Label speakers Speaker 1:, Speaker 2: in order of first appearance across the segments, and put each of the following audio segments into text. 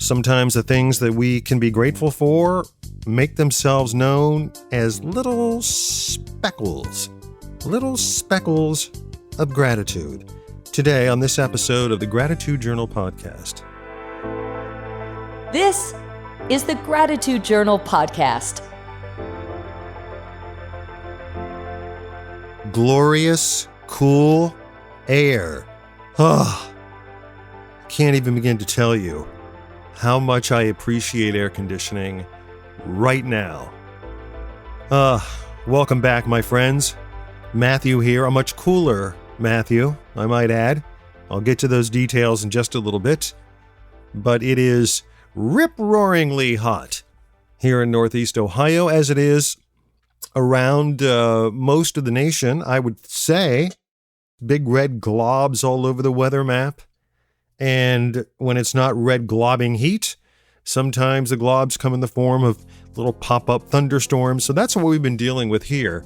Speaker 1: Sometimes the things that we can be grateful for make themselves known as little speckles of gratitude. Today on this episode of the Gratitude Journal podcast.
Speaker 2: This is the Gratitude Journal podcast.
Speaker 1: Glorious, cool air. Can't even begin to tell you how much I appreciate air conditioning right now. Welcome back, my friends. Matthew here, a much cooler Matthew, I might add. I'll get to those details in just a little bit. But it is rip-roaringly hot here in Northeast Ohio, as it is around most of the nation, I would say. Big red globs all over the weather map. And when it's not red globbing heat, sometimes the globs come in the form of little pop-up thunderstorms. So that's what we've been dealing with here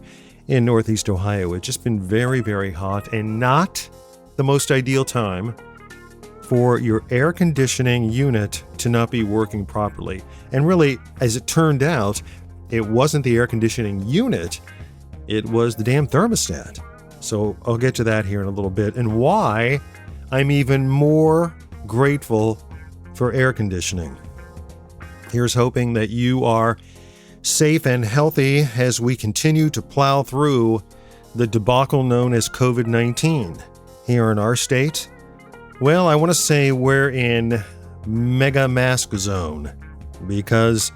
Speaker 1: in Northeast Ohio. It's just been very, very hot and not the most ideal time for your air conditioning unit to not be working properly. And really, as it turned out, it wasn't the air conditioning unit, it was the damn thermostat. So I'll get to that here in a little bit and why I'm even more grateful for air conditioning. Here's hoping that you are safe and healthy as we continue to plow through the debacle known as COVID-19 here in our state. Well, I want to say we're in mega mask zone because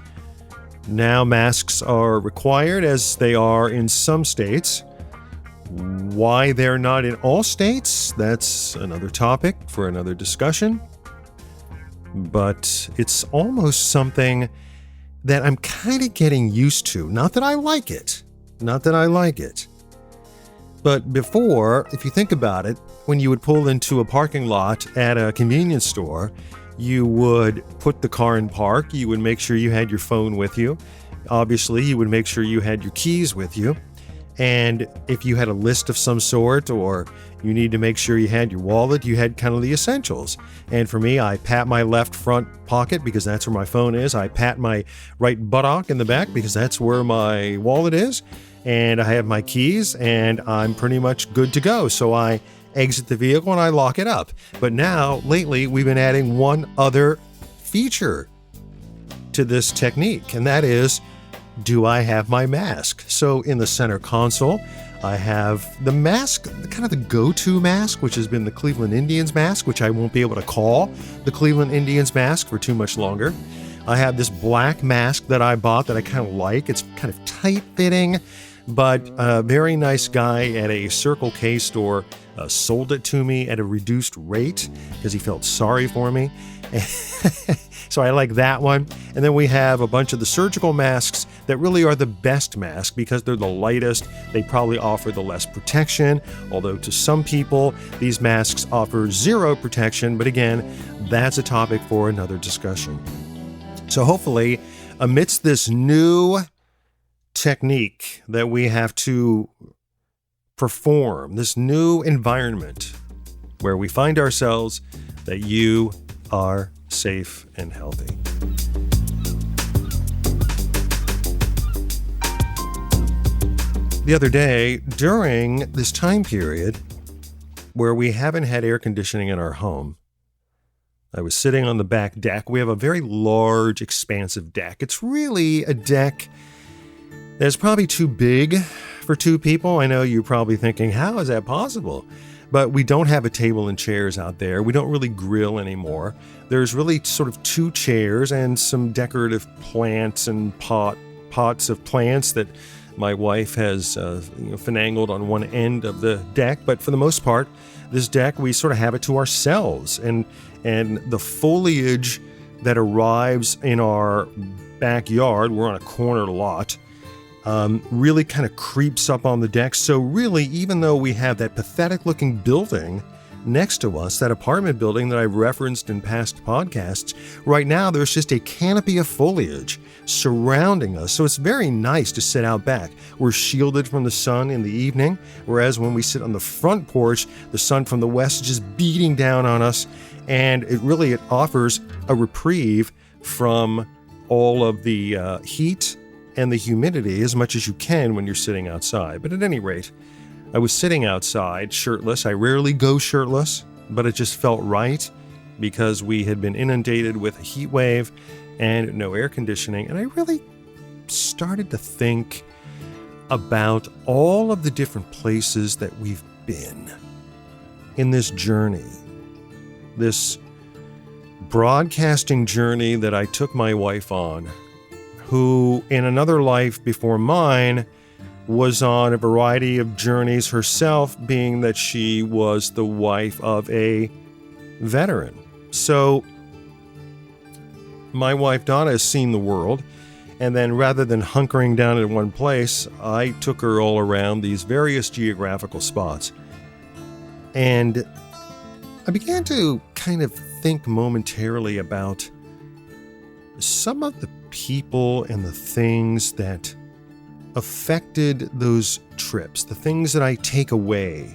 Speaker 1: now masks are required as they are in some states. Why they're not in all states, that's another topic for another discussion. But it's almost something that I'm kind of getting used to. Not that I like it. But before, if you think about it, when you would pull into a parking lot at a convenience store, you would put the car in park. You would make sure you had your phone with you. Obviously, you would make sure you had your keys with you. And if you had a list of some sort or you need to make sure you had your wallet, you had kind of the essentials. And for me, I pat my left front pocket because that's where my phone is. I pat my right buttock in the back because that's where my wallet is. And I have my keys and I'm pretty much good to go. So I exit the vehicle and I lock it up. But now, lately, we've been adding one other feature to this technique, and that is, do I have my mask? So in the center console, I have the mask, kind of the go-to mask, which has been the Cleveland Indians mask, which I won't be able to call the Cleveland Indians mask for too much longer. I have this black mask that I bought that I kind of like. It's kind of tight-fitting, but a very nice guy at a Circle K store sold it to me at a reduced rate because he felt sorry for me. So I like that one. And then we have a bunch of the surgical masks that really are the best mask because they're the lightest. They probably offer the less protection, although to some people, these masks offer zero protection. But again, that's a topic for another discussion. So hopefully, amidst this new technique that we have to perform, this new environment where we find ourselves, that you are safe and healthy. The other day, during this time period where we haven't had air conditioning in our home, I was sitting on the back deck. We have a very large, expansive deck. It's really a deck that's probably too big for two people. I know you're probably thinking, how is that possible? But we don't have a table and chairs out there. We don't really grill anymore. There's really sort of two chairs and some decorative plants and pots of plants that my wife has finangled on one end of the deck. But for the most part, this deck, we sort of have it to ourselves. And the foliage that arrives in our backyard, we're on a corner lot, really kind of creeps up on the deck. So really, even though we have that pathetic looking building next to us, that apartment building that I've referenced in past podcasts, right now there's just a canopy of foliage surrounding us. So it's very nice to sit out back. We're shielded from the sun in the evening, whereas when we sit on the front porch, the sun from the west is just beating down on us. And it offers a reprieve from all of the heat and the humidity as much as you can when you're sitting outside. But at any rate, I was sitting outside shirtless. I rarely go shirtless, but it just felt right because we had been inundated with a heat wave and no air conditioning. And I really started to think about all of the different places that we've been in this journey, this broadcasting journey that I took my wife on, who in another life before mine was on a variety of journeys herself, being that she was the wife of a veteran. So my wife Donna has seen the world, and then rather than hunkering down in one place, I took her all around these various geographical spots. And I began to kind of think momentarily about some of the people and the things that affected those trips, the things that I take away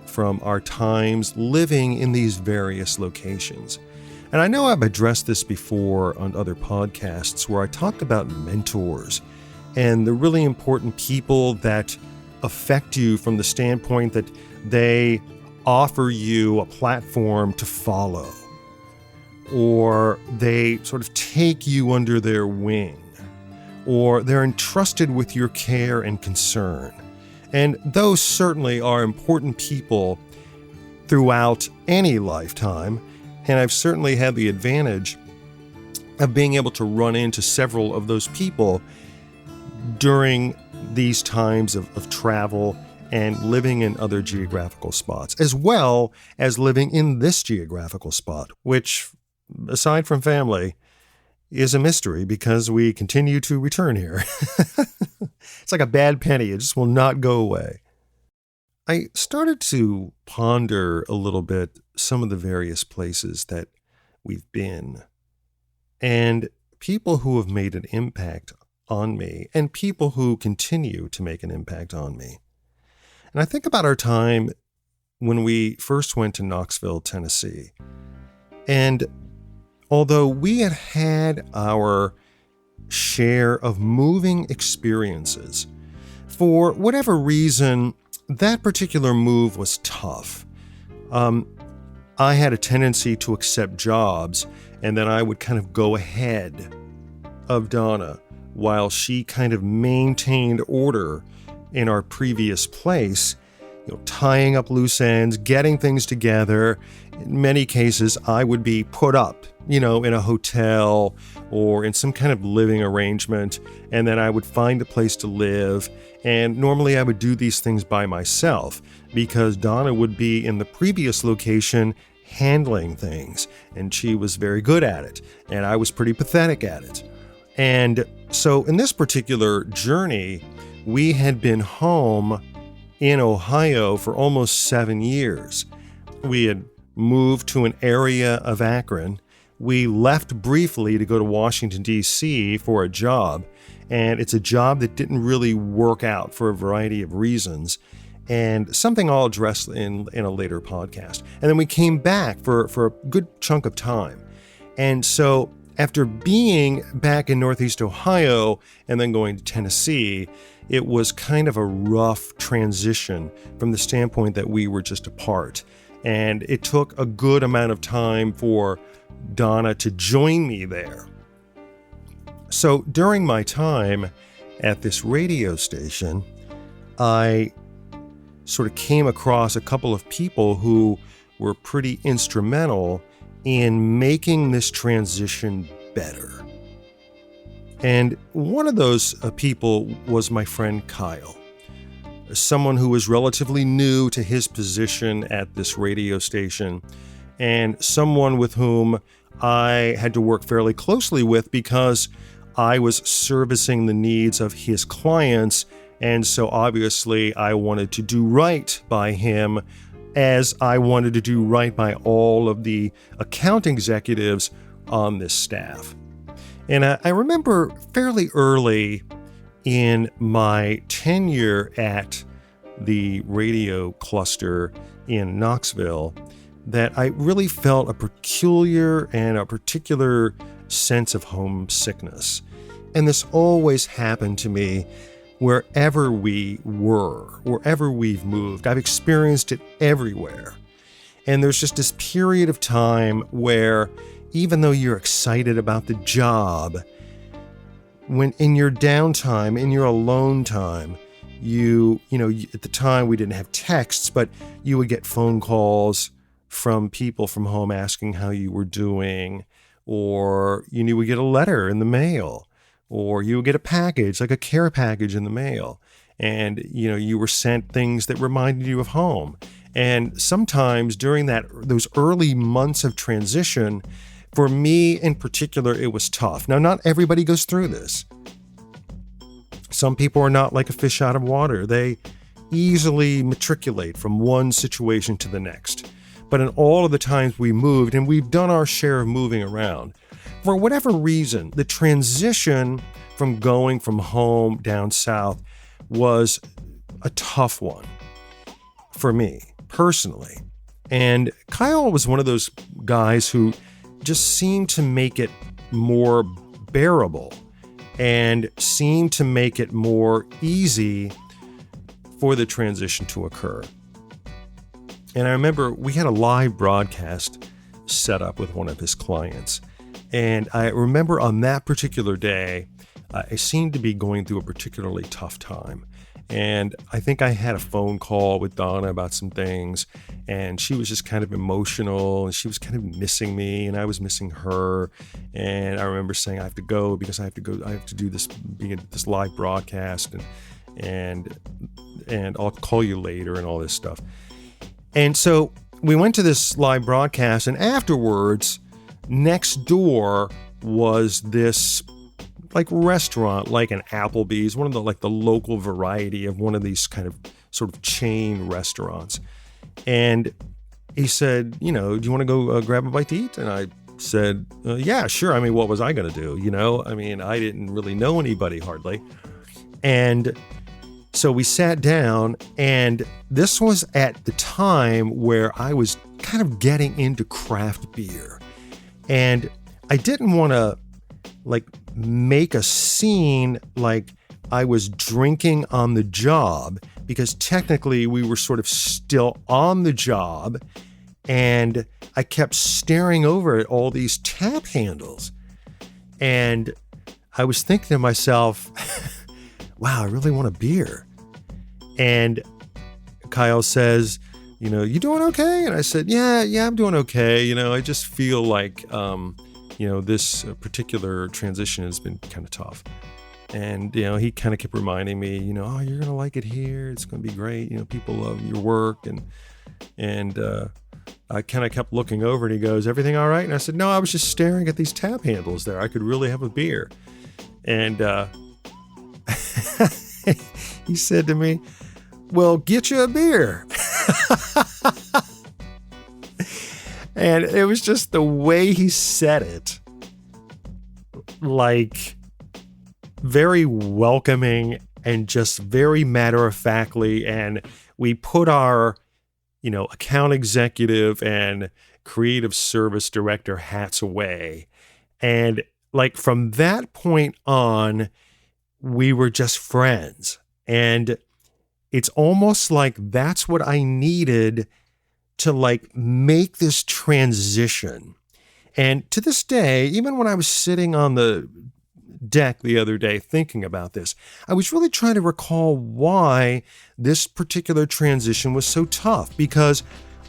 Speaker 1: from our times living in these various locations. And I know I've addressed this before on other podcasts where I talked about mentors and the really important people that affect you from the standpoint that they offer you a platform to follow, or they sort of take you under their wing, or they're entrusted with your care and concern. And those certainly are important people throughout any lifetime, and I've certainly had the advantage of being able to run into several of those people during these times of travel and living in other geographical spots, as well as living in this geographical spot, which, aside from family, is a mystery because we continue to return here. It's like a bad penny. It just will not go away. I started to ponder a little bit some of the various places that we've been and people who have made an impact on me and people who continue to make an impact on me. And I think about our time when we first went to Knoxville, Tennessee. And although we had had our share of moving experiences, for whatever reason, that particular move was tough. I had a tendency to accept jobs, and then I would kind of go ahead of Donna while she kind of maintained order in our previous place, tying up loose ends, getting things together. In many cases, I would be put up, in a hotel or in some kind of living arrangement, and then I would find a place to live. And normally I would do these things by myself because Donna would be in the previous location handling things, and she was very good at it, and I was pretty pathetic at it. And so in this particular journey, we had been home in Ohio for almost 7 years. We had moved to an area of Akron. We left briefly to go to Washington, D.C. for a job, and it's a job that didn't really work out for a variety of reasons, and something I'll address in a later podcast. And then we came back for a good chunk of time. And so after being back in Northeast Ohio and then going to Tennessee, it was kind of a rough transition from the standpoint that we were just apart. And it took a good amount of time for Donna to join me there. So during my time at this radio station, I sort of came across a couple of people who were pretty instrumental in making this transition better. And one of those people was my friend Kyle, someone who was relatively new to his position at this radio station, and someone with whom I had to work fairly closely with because I was servicing the needs of his clients, and so obviously I wanted to do right by him as I wanted to do right by all of the account executives on this staff. And I remember fairly early in my tenure at the radio cluster in Knoxville that I really felt a peculiar and a particular sense of homesickness. And this always happened to me wherever we were, wherever we've moved. I've experienced it everywhere. And there's just this period of time where even though you're excited about the job, when in your downtime, in your alone time, at the time we didn't have texts, but you would get phone calls from people from home asking how you were doing, or you would get a letter in the mail, or you would get a package, like a care package in the mail. And, you were sent things that reminded you of home. And sometimes during those early months of transition, for me in particular, it was tough. Now, not everybody goes through this. Some people are not like a fish out of water. They easily matriculate from one situation to the next. But in all of the times we moved, and we've done our share of moving around, for whatever reason, the transition from going from home down south was a tough one for me personally. And Kyle was one of those guys who just seemed to make it more bearable and seemed to make it more easy for the transition to occur. And I remember we had a live broadcast set up with one of his clients. And I remember on that particular day, I seemed to be going through a particularly tough time. And I think I had a phone call with Donna about some things, and she was just kind of emotional, and she was kind of missing me, and I was missing her. And I remember saying, I have to go because I have to do this live broadcast, and I'll call you later and all this stuff. And so we went to this live broadcast, and afterwards, next door was this restaurant, like an Applebee's, one of the local variety of one of these kind of sort of chain restaurants. And he said, do you want to go grab a bite to eat? And I said, yeah, sure. I mean, what was I going to do? I didn't really know anybody hardly. And so we sat down, and this was at the time where I was kind of getting into craft beer. And I didn't want to make a scene like I was drinking on the job, because technically we were sort of still on the job, and I kept staring over at all these tap handles. And I was thinking to myself, wow, I really want a beer. And Kyle says, you doing okay? And I said, yeah, I'm doing okay. I just feel like, this particular transition has been kind of tough. And, he kind of kept reminding me, oh, you're going to like it here. It's going to be great. People love your work. And I kind of kept looking over, and he goes, everything all right? And I said, no, I was just staring at these tap handles there. I could really have a beer. And he said to me, well, get you a beer. And it was just the way he said it, very welcoming and just very matter-of-factly. And we put our, account executive and creative service director hats away. And from that point on, we were just friends. And it's almost like that's what I needed to make this transition. And to this day, even when I was sitting on the deck the other day thinking about this, I was really trying to recall why this particular transition was so tough, because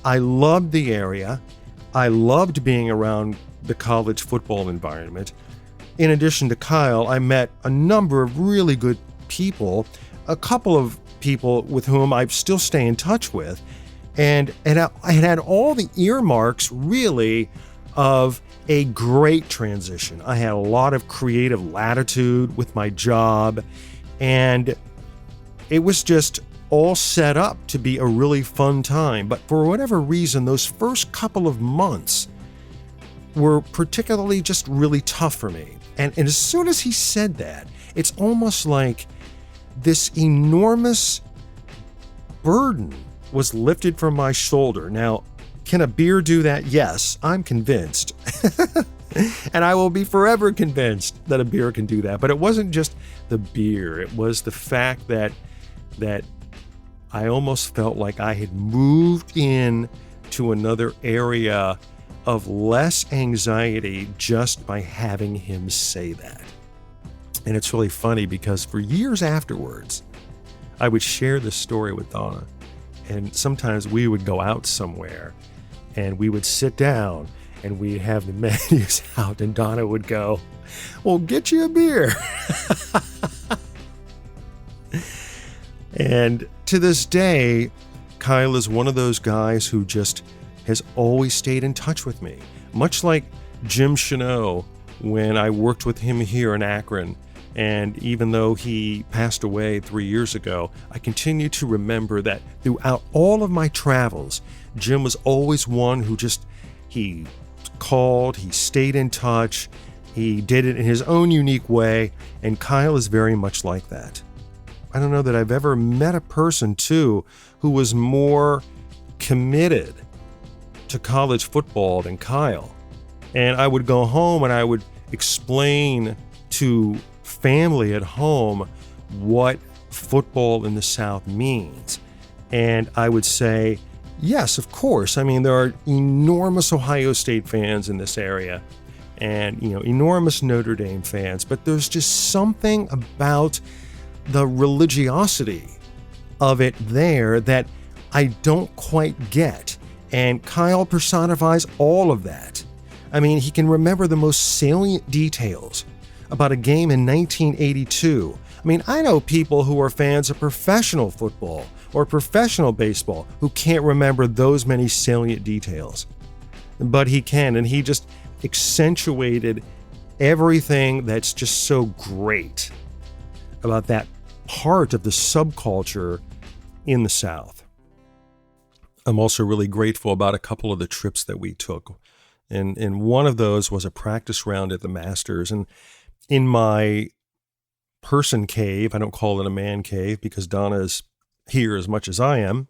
Speaker 1: I loved the area. I loved being around the college football environment. In addition to Kyle, I met a number of really good people, a couple of people with whom I still stay in touch with. And I had all the earmarks, really, of a great transition. I had a lot of creative latitude with my job, and it was just all set up to be a really fun time. But for whatever reason, those first couple of months were particularly just really tough for me. And as soon as he said that, it's almost like this enormous burden was lifted from my shoulder. Now, Can a beer do that? Yes, I'm convinced. And I will be forever convinced that a beer can do that. But it wasn't just the beer. It was the fact that I almost felt like I had moved in to another area of less anxiety just by having him say that. And it's really funny because for years afterwards, I would share this story with Donna. And sometimes we would go out somewhere and we would sit down and we'd have the menus out, and Donna would go, "Well, get you a beer." And to this day, Kyle is one of those guys who just has always stayed in touch with me. Much like Jim Cheneau when I worked with him here in Akron. And even though he passed away 3 years ago, I continue to remember that throughout all of my travels, Jim was always one who he called, he stayed in touch, he did it in his own unique way, and Kyle is very much like that. I don't know that I've ever met a person, too, who was more committed to college football than Kyle. And I would go home and I would explain to family at home what football in the South means. And I would say, yes, of course. I mean, there are enormous Ohio State fans in this area and, enormous Notre Dame fans, but there's just something about the religiosity of it there that I don't quite get. And Kyle personifies all of that. I mean, he can remember the most salient details about a game in 1982. I mean, I know people who are fans of professional football or professional baseball who can't remember those many salient details. But he can, and he just accentuated everything that's just so great about that part of the subculture in the South. I'm also really grateful about a couple of the trips that we took. And one of those was a practice round at the Masters. And in my person cave, I don't call it a man cave because Donna is here as much as I am,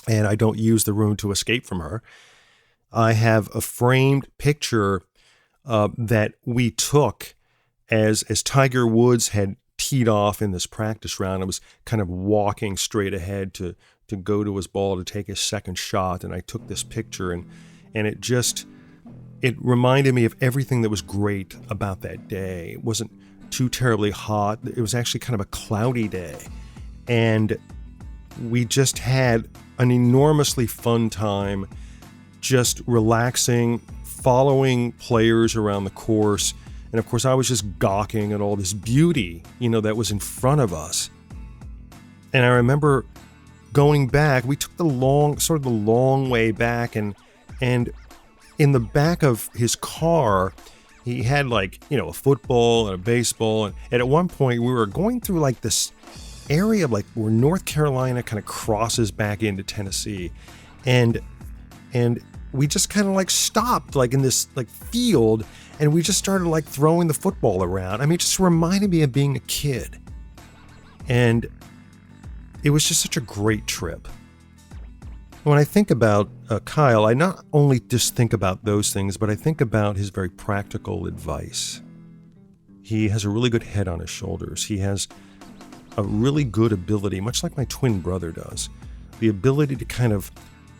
Speaker 1: and I don't use the room to escape from her. I have a framed picture that we took as Tiger Woods had teed off in this practice round. I was kind of walking straight ahead to go to his ball to take his second shot, and I took this picture, and it reminded me of everything that was great about that day. It wasn't too terribly hot. It was actually kind of a cloudy day. And we just had an enormously fun time just relaxing, following players around the course. And of course, I was just gawking at all this beauty, that was in front of us. And I remember going back, we took the long way back, and in the back of his car, he had a football and a baseball. And at one point we were going through this area of where North Carolina kind of crosses back into Tennessee. And we just kind of stopped in this field, and we just started throwing the football around. I mean, it just reminded me of being a kid. And it was just such a great trip. When I think about Kyle, I not only just think about those things, but I think about his very practical advice. He has a really good head on his shoulders. He has a really good ability, much like my twin brother does, the ability to kind of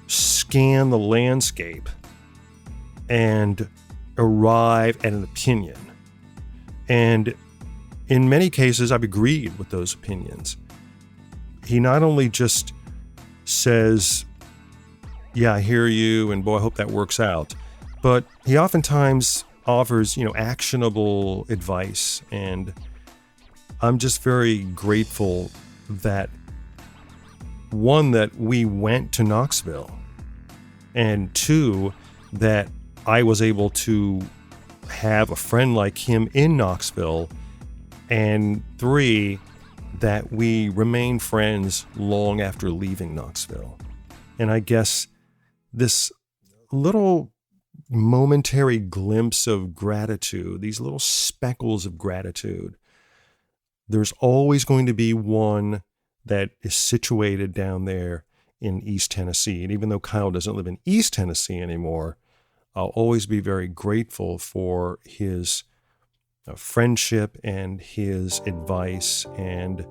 Speaker 1: scan the landscape and arrive at an opinion. And in many cases, I've agreed with those opinions. He not only just says, "Yeah, I hear you, and boy, I hope that works out," but he oftentimes offers, actionable advice. And I'm just very grateful that, one, that we went to Knoxville, and two, that I was able to have a friend like him in Knoxville, and three, that we remain friends long after leaving Knoxville. And I guess this little momentary glimpse of gratitude, these little speckles of gratitude, there's always going to be one that is situated down there in East Tennessee. And even though Kyle doesn't live in East Tennessee anymore, I'll always be very grateful for his friendship and his advice and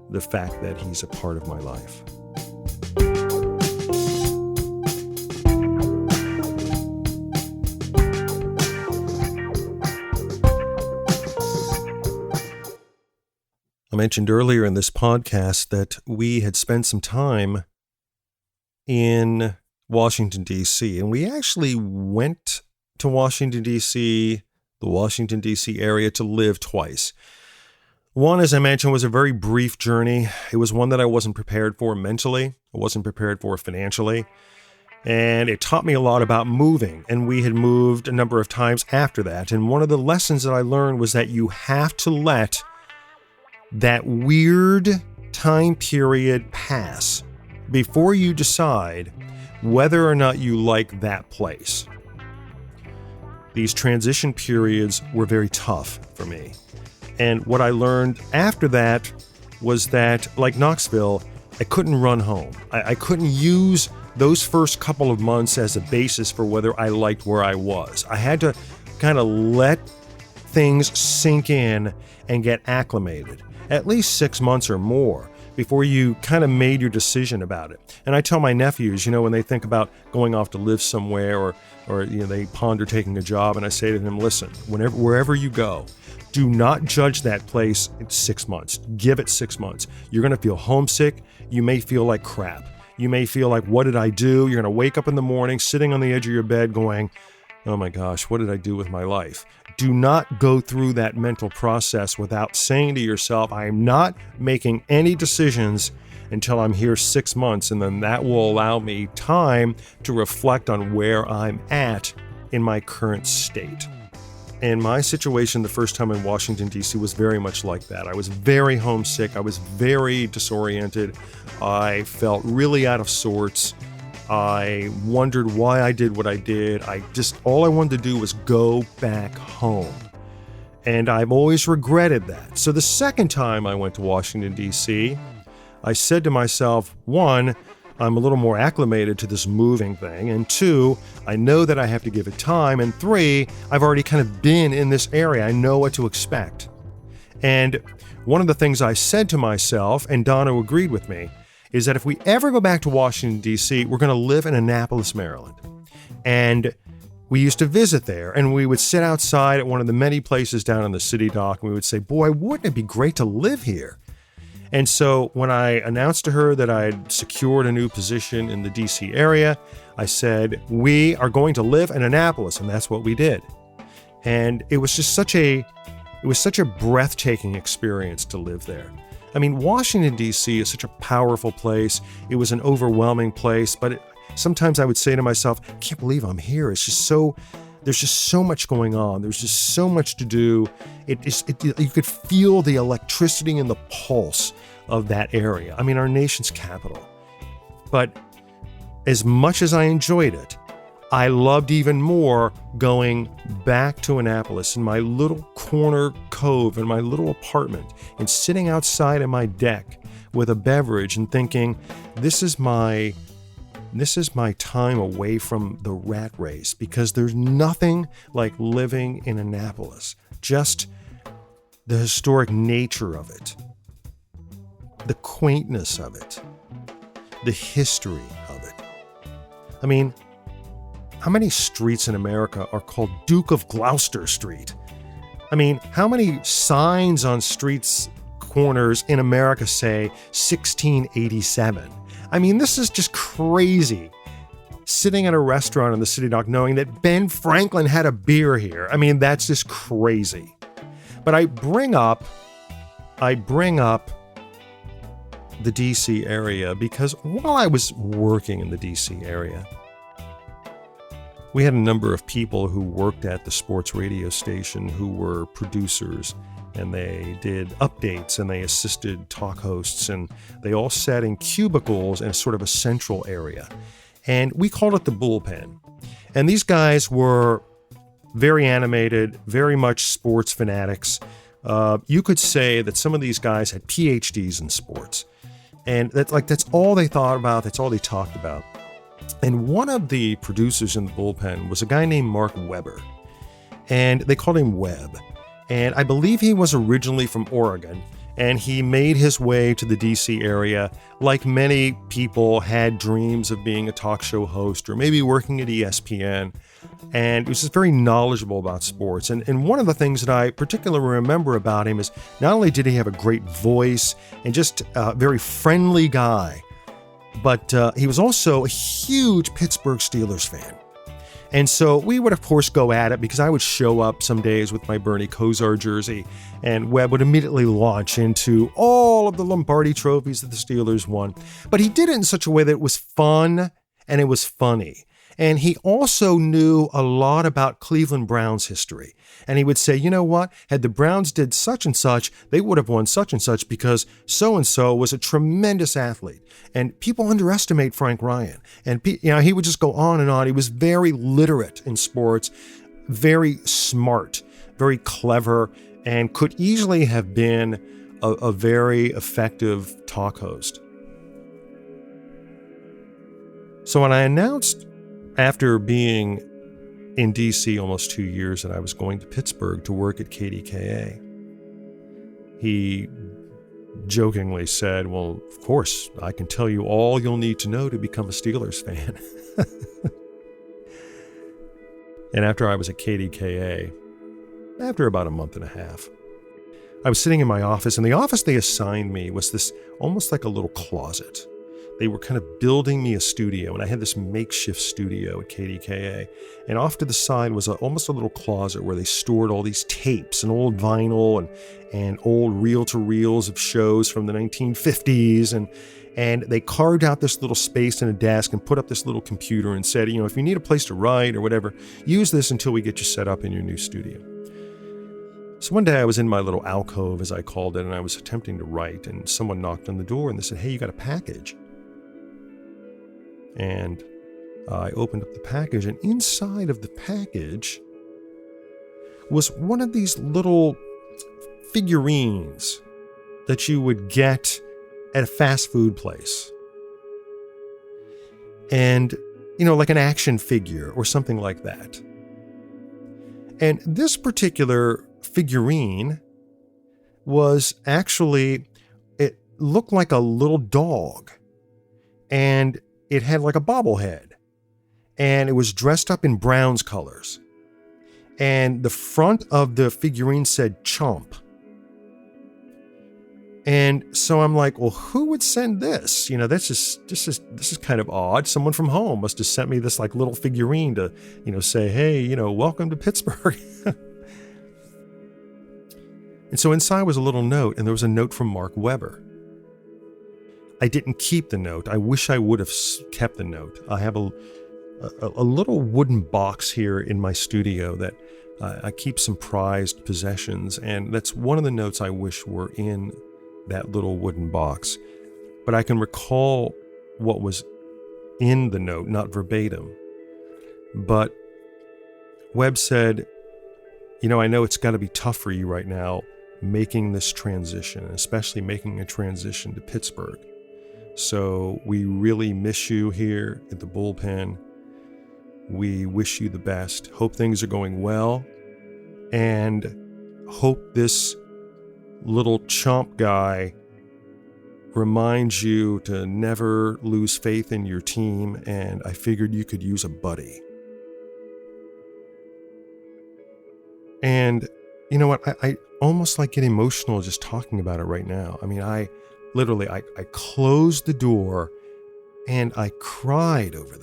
Speaker 1: the fact that he's a part of my life. I mentioned earlier in this podcast that we had spent some time in Washington, D.C., and we actually went to Washington, D.C., the Washington, D.C. area to live twice. One, as I mentioned, was a very brief journey. It was one that I wasn't prepared for mentally. I wasn't prepared for financially. And it taught me a lot about moving. And we had moved a number of times after that. And one of the lessons that I learned was that you have to let that weird time period pass before you decide whether or not you like that place. These transition periods were very tough for me. And what I learned after that was that, like Knoxville, I couldn't run home. I couldn't use those first couple of months as a basis for whether I liked where I was. I had to kind of let things sink in and get acclimated. At least 6 months or more before you kind of made your decision about it. And I tell my nephews, when they think about going off to live somewhere or they ponder taking a job, and I say to them, listen, wherever you go, do not judge that place in 6 months. Give it 6 months. You're going to feel homesick. You may feel like crap. You may feel like, what did I do? You're going to wake up in the morning, sitting on the edge of your bed going, oh my gosh, what did I do with my life? Do not go through that mental process without saying to yourself, I am not making any decisions until I'm here 6 months, and then that will allow me time to reflect on where I'm at in my current state. And my situation the first time in Washington, D.C. was very much like that. I was very homesick. I was very disoriented. I felt really out of sorts. I wondered why I did what I did. All I wanted to do was go back home. And I've always regretted that. So the second time I went to Washington, D.C., I said to myself, one, I'm a little more acclimated to this moving thing. And two, I know that I have to give it time. And three, I've already kind of been in this area. I know what to expect. And one of the things I said to myself, and Donna agreed with me, is that if we ever go back to Washington, D.C., we're going to live in Annapolis, Maryland. And we used to visit there, and we would sit outside at one of the many places down on the city dock, and we would say, boy, wouldn't it be great to live here? And so when I announced to her that I had secured a new position in the D.C. area, I said, we are going to live in Annapolis, and that's what we did. And it was just such a breathtaking experience to live there. I mean, Washington, D.C. is such a powerful place. It was an overwhelming place, but sometimes I would say to myself, I can't believe I'm here. There's just so much going on. There's just so much to do. You could feel the electricity and the pulse of that area. I mean, our nation's capital. But as much as I enjoyed it, I loved even more going back to Annapolis in my little corner cove in my little apartment and sitting outside on my deck with a beverage and thinking, this is my time away from the rat race, because there's nothing like living in Annapolis. Just the historic nature of it, the quaintness of it, the history of it. I mean, how many streets in America are called Duke of Gloucester Street? I mean, how many signs on streets corners in America say 1687? I mean, this is just crazy. Sitting at a restaurant on the city dock knowing that Ben Franklin had a beer here. I mean, that's just crazy. But I bring up the DC area because while I was working in the DC area, we had a number of people who worked at the sports radio station who were producers, and they did updates and they assisted talk hosts, and they all sat in cubicles in sort of a central area. And we called it the bullpen. And these guys were very animated, very much sports fanatics. You could say that some of these guys had PhDs in sports. And that's all they thought about. That's all they talked about. And one of the producers in the bullpen was a guy named Mark Webber. And they called him Webb. And I believe he was originally from Oregon. And he made his way to the DC area. Like many people, had dreams of being a talk show host or maybe working at ESPN. And he was just very knowledgeable about sports. And one of the things that I particularly remember about him is not only did he have a great voice and just a very friendly guy, but he was also a huge Pittsburgh Steelers fan. And so we would, of course, go at it because I would show up some days with my Bernie Kosar jersey, and Webb would immediately launch into all of the Lombardi trophies that the Steelers won. But he did it in such a way that it was fun and it was funny. And he also knew a lot about Cleveland Browns history. And he would say, you know what, had the Browns did such and such, they would have won such and such because so-and-so was a tremendous athlete. And people underestimate Frank Ryan. And he would just go on and on. He was very literate in sports, very smart, very clever, and could easily have been a very effective talk host. So when I announced, after being in DC almost 2 years, that I was going to Pittsburgh to work at KDKA, he jokingly said, well, of course, I can tell you all you'll need to know to become a Steelers fan. And after I was at KDKA, after about a month and a half, I was sitting in my office, and the office they assigned me was this almost like a little closet. They were kind of building me a studio, and I had this makeshift studio at KDKA. And off to the side was almost a little closet where they stored all these tapes and old vinyl and old reel-to-reels of shows from the 1950s. And they carved out this little space in a desk and put up this little computer and said, if you need a place to write or whatever, use this until we get you set up in your new studio. So one day I was in my little alcove, as I called it, and I was attempting to write, and someone knocked on the door and they said, hey, you got a package? And I opened up the package, and inside of the package was one of these little figurines that you would get at a fast food place. And, like an action figure or something like that. And this particular figurine was actually, it looked like a little dog. And it had like a bobblehead, and it was dressed up in Browns colors. And the front of the figurine said Chomp. And so I'm like, well, who would send this? This is kind of odd. Someone from home must have sent me this like little figurine to, say, hey, welcome to Pittsburgh. And so inside was a little note, and there was a note from Mark Webber. I didn't keep the note. I wish I would have kept the note. I have a little wooden box here in my studio that I keep some prized possessions, and that's one of the notes I wish were in that little wooden box. But I can recall what was in the note, not verbatim. But Webb said, I know it's got to be tough for you right now making this transition, especially making a transition to Pittsburgh. So we really miss you here at the bullpen. We wish you the best. Hope things are going well. And hope this little chomp guy reminds you to never lose faith in your team. And I figured you could use a buddy. And you know what? I almost like get emotional just talking about it right now. I mean, I closed the door and I cried over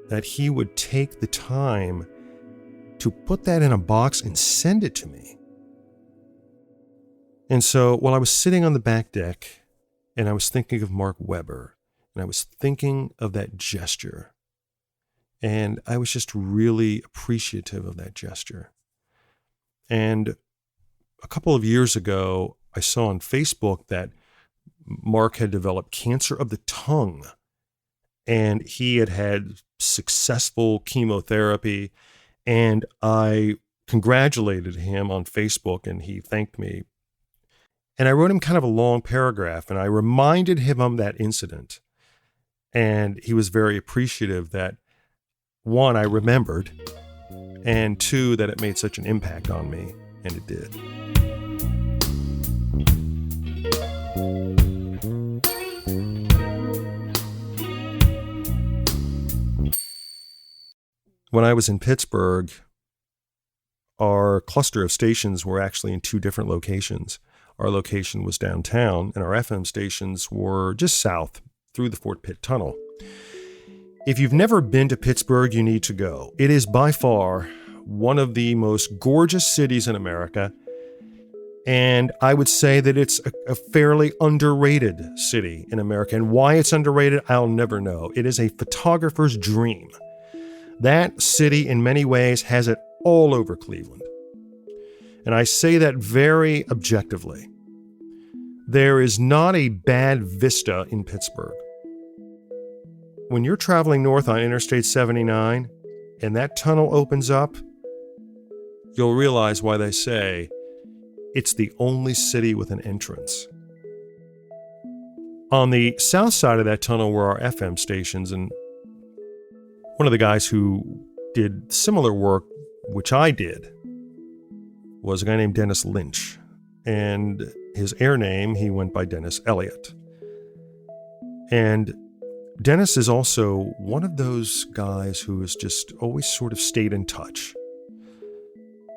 Speaker 1: that he would take the time to put that in a box and send it to me. And so while I was sitting on the back deck and I was thinking of Mark Webber and I was thinking of that gesture, and I was just really appreciative of that gesture. And a couple of years ago, I saw on Facebook that Mark had developed cancer of the tongue, and he had had successful chemotherapy, and I congratulated him on Facebook, and he thanked me. And I wrote him kind of a long paragraph, and I reminded him of that incident. And he was very appreciative that, one, I remembered, and two, that it made such an impact on me, and it did. When I was in Pittsburgh, our cluster of stations were actually in two different locations. Our location was downtown, and our FM stations were just south through the Fort Pitt Tunnel. If you've never been to Pittsburgh, you need to go. It is by far one of the most gorgeous cities in America, and I would say that it's a fairly underrated city in America. And why it's underrated, I'll never know. It is a photographer's dream. That city, in many ways, has it all over Cleveland. And I say that very objectively. There is not a bad vista in Pittsburgh. When you're traveling north on Interstate 79 and that tunnel opens up, you'll realize why they say it's the only city with an entrance. On the south side of that tunnel were our FM stations, and one of the guys who did similar work, which I did, was a guy named Dennis Lynch. And his air name, he went by Dennis Elliott. And Dennis is also one of those guys who has just always sort of stayed in touch.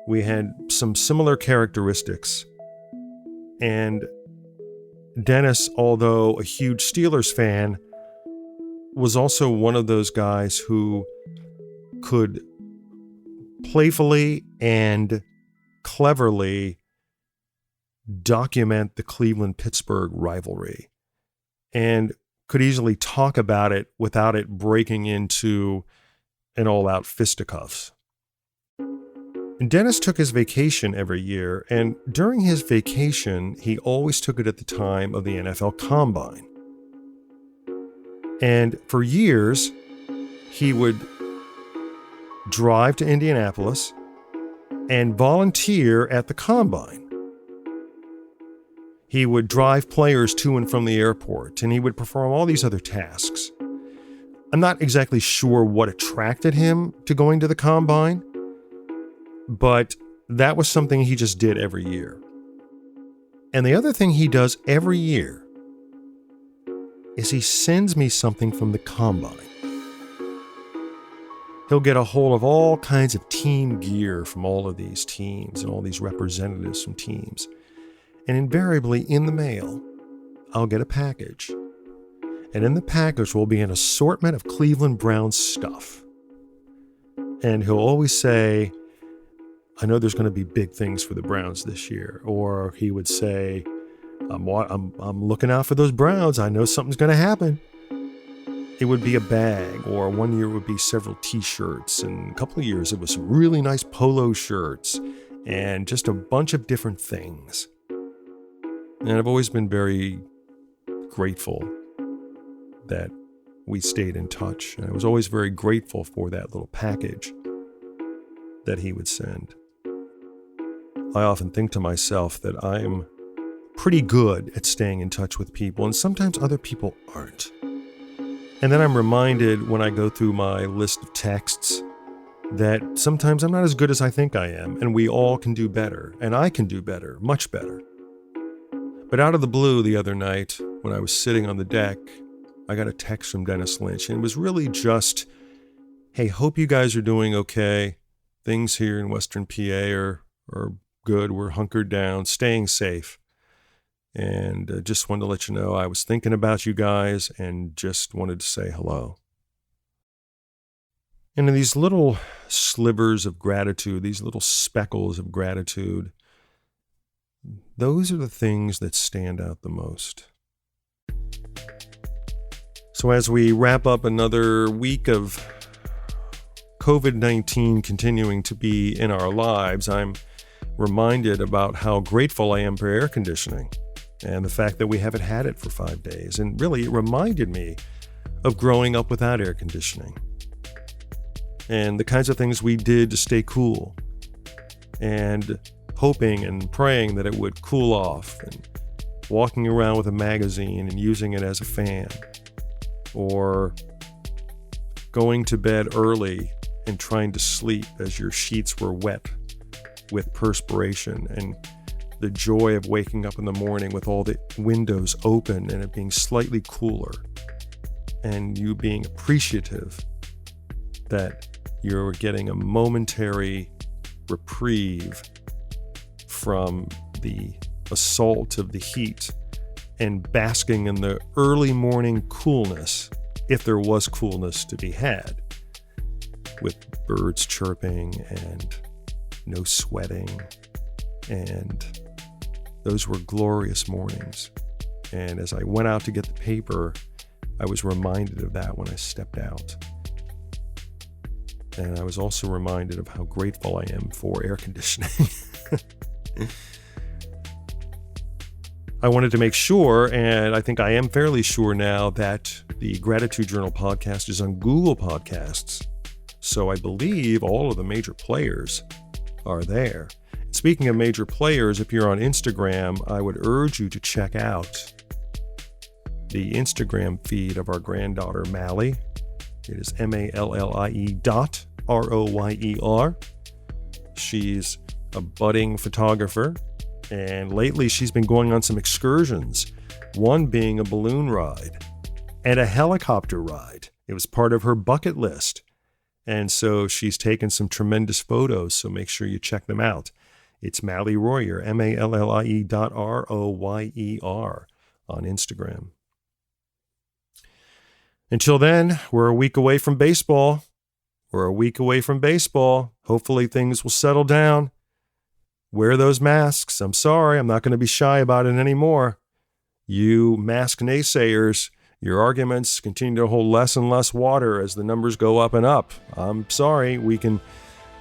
Speaker 1: We had some similar characteristics. And Dennis, although a huge Steelers fan, was also one of those guys who could playfully and cleverly document the Cleveland-Pittsburgh rivalry and could easily talk about it without it breaking into an all-out fisticuffs. And Dennis took his vacation every year, and during his vacation, he always took it at the time of the NFL Combine. And for years, he would drive to Indianapolis and volunteer at the Combine. He would drive players to and from the airport, and he would perform all these other tasks. I'm not exactly sure what attracted him to going to the Combine, but that was something he just did every year. And the other thing he does every year is he sends me something from the Combine. He'll get a hold of all kinds of team gear from all of these teams and all these representatives from teams. And invariably in the mail, I'll get a package. And in the package will be an assortment of Cleveland Browns stuff. And he'll always say, I know there's going to be big things for the Browns this year. Or he would say, I'm looking out for those Browns. I know something's going to happen. It would be a bag, or one year it would be several t-shirts, and a couple of years it was some really nice polo shirts, and just a bunch of different things. And I've always been very grateful that we stayed in touch. And I was always very grateful for that little package that he would send. I often think to myself that I'm pretty good at staying in touch with people, and sometimes other people aren't. And then I'm reminded when I go through my list of texts that sometimes I'm not as good as I think I am, and we all can do better, and I can do better, much better. But out of the blue the other night, when I was sitting on the deck, I got a text from Dennis Lynch, and it was really just, hey, hope you guys are doing okay. Things here in Western PA are good. We're hunkered down, staying safe. And just wanted to let you know I was thinking about you guys and just wanted to say hello. And in these little slivers of gratitude, these little speckles of gratitude, those are the things that stand out the most. So as we wrap up another week of COVID-19 continuing to be in our lives, I'm reminded about how grateful I am for air conditioning and the fact that we haven't had it for 5 days. And really, it reminded me of growing up without air conditioning and the kinds of things we did to stay cool, and hoping and praying that it would cool off and walking around with a magazine and using it as a fan, or going to bed early and trying to sleep as your sheets were wet with perspiration, and the joy of waking up in the morning with all the windows open and it being slightly cooler, and you being appreciative that you're getting a momentary reprieve from the assault of the heat and basking in the early morning coolness, if there was coolness to be had, with birds chirping and no sweating. And those were glorious mornings. And as I went out to get the paper, I was reminded of that when I stepped out. And I was also reminded of how grateful I am for air conditioning. I wanted to make sure, and I think I am fairly sure now, that the Gratitude Journal podcast is on Google Podcasts. So I believe all of the major players are there. Speaking of major players, if you're on Instagram, I would urge you to check out the Instagram feed of our granddaughter, Mallie. It is MALLIE.ROYER. She's a budding photographer, and lately she's been going on some excursions, one being a balloon ride and a helicopter ride. It was part of her bucket list. And so she's taken some tremendous photos, so make sure you check them out. It's Mallie Royer, MALLIE.ROYER on Instagram. Until then, we're a week away from baseball. Hopefully things will settle down. Wear those masks. I'm sorry, I'm not going to be shy about it anymore. You mask naysayers, your arguments continue to hold less and less water as the numbers go up and up. I'm sorry, we can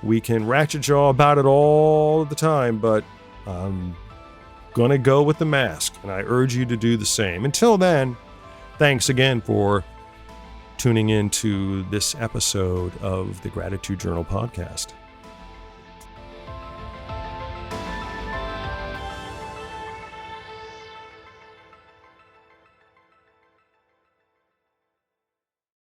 Speaker 1: ratchet jaw about it all the time, but I'm going to go with the mask, and I urge you to do the same. Until then, thanks again for tuning in to this episode of the Gratitude Journal podcast.